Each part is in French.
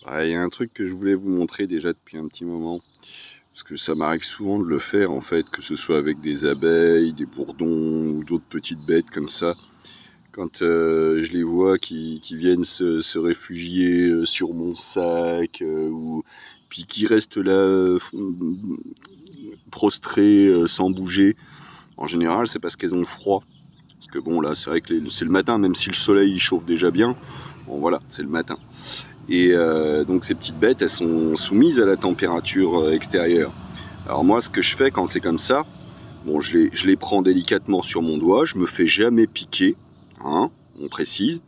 Il y a un truc que je voulais vous montrer déjà depuis un petit moment, parce que ça m'arrive souvent de le faire en fait, que ce soit avec des abeilles, des bourdons ou d'autres petites bêtes comme ça. Quand je les vois qui viennent se réfugier sur mon sac, ou puis qui restent là prostrées sans bouger, en général c'est parce qu'elles ont froid. Parce que bon là c'est vrai que c'est le matin, même si le soleil il chauffe déjà bien, bon voilà c'est le matin. Et donc ces petites bêtes, elles sont soumises à la température extérieure. Alors moi, ce que je fais quand c'est comme ça, bon, je les prends délicatement sur mon doigt, je me fais jamais piquer, hein, on précise.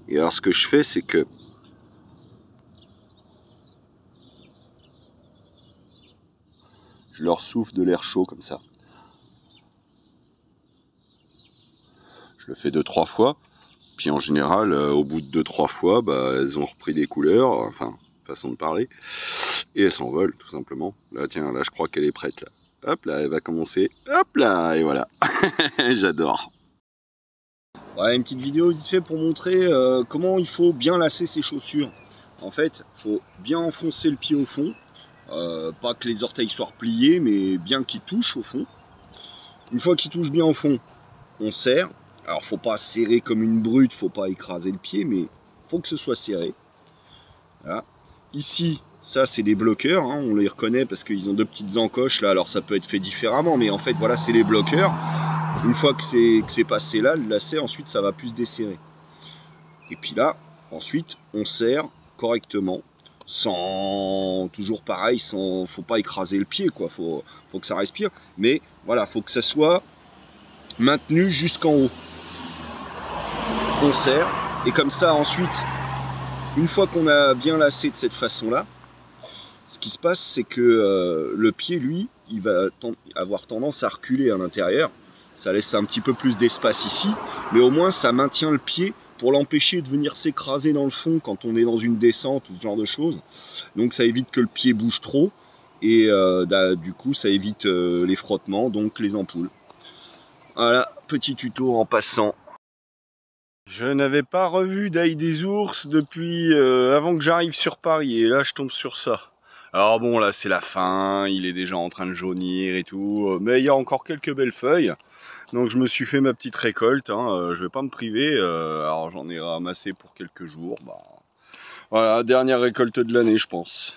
Et alors ce que je fais, c'est que je leur souffle de l'air chaud comme ça. Je le fais 2-3 fois, puis en général, au bout de 2-3 fois, bah, elles ont repris des couleurs, enfin, façon de parler, et elles s'envolent tout simplement. Là, tiens, là, je crois qu'elle est prête là. Hop là, elle va commencer. Hop là, et voilà. J'adore. Ouais, une petite vidéo vite fait pour montrer comment il faut bien lasser ses chaussures. En fait, il faut bien enfoncer le pied au fond. Pas que les orteils soient repliés, mais bien qu'ils touchent au fond. Une fois qu'ils touchent bien au fond, on serre. Alors, faut pas serrer comme une brute, faut pas écraser le pied, mais faut que ce soit serré. Voilà. Ici, ça c'est des bloqueurs, hein, on les reconnaît parce qu'ils ont deux petites encoches là, alors ça peut être fait différemment, mais en fait voilà, c'est les bloqueurs. Une fois que c'est passé là, le lacet, ensuite ça va plus se desserrer. Et puis là, ensuite, on serre correctement, sans, toujours pareil, sans, faut pas écraser le pied, quoi, faut que ça respire, mais voilà, faut que ça soit maintenu jusqu'en haut. On serre, et comme ça ensuite, une fois qu'on a bien lacé de cette façon-là, ce qui se passe, c'est que le pied, lui, il va avoir tendance à reculer à l'intérieur. Ça laisse un petit peu plus d'espace ici, mais au moins ça maintient le pied pour l'empêcher de venir s'écraser dans le fond quand on est dans une descente ou ce genre de choses. Donc ça évite que le pied bouge trop, et du coup ça évite les frottements, donc les ampoules. Voilà, petit tuto en passant. Je n'avais pas revu Daille des ours depuis avant que j'arrive sur Paris, et là je tombe sur ça. Alors bon, là c'est la fin, il est déjà en train de jaunir et tout, mais il y a encore quelques belles feuilles. Donc je me suis fait ma petite récolte, hein, je vais pas me priver, alors j'en ai ramassé pour quelques jours. Bah, voilà, dernière récolte de l'année je pense.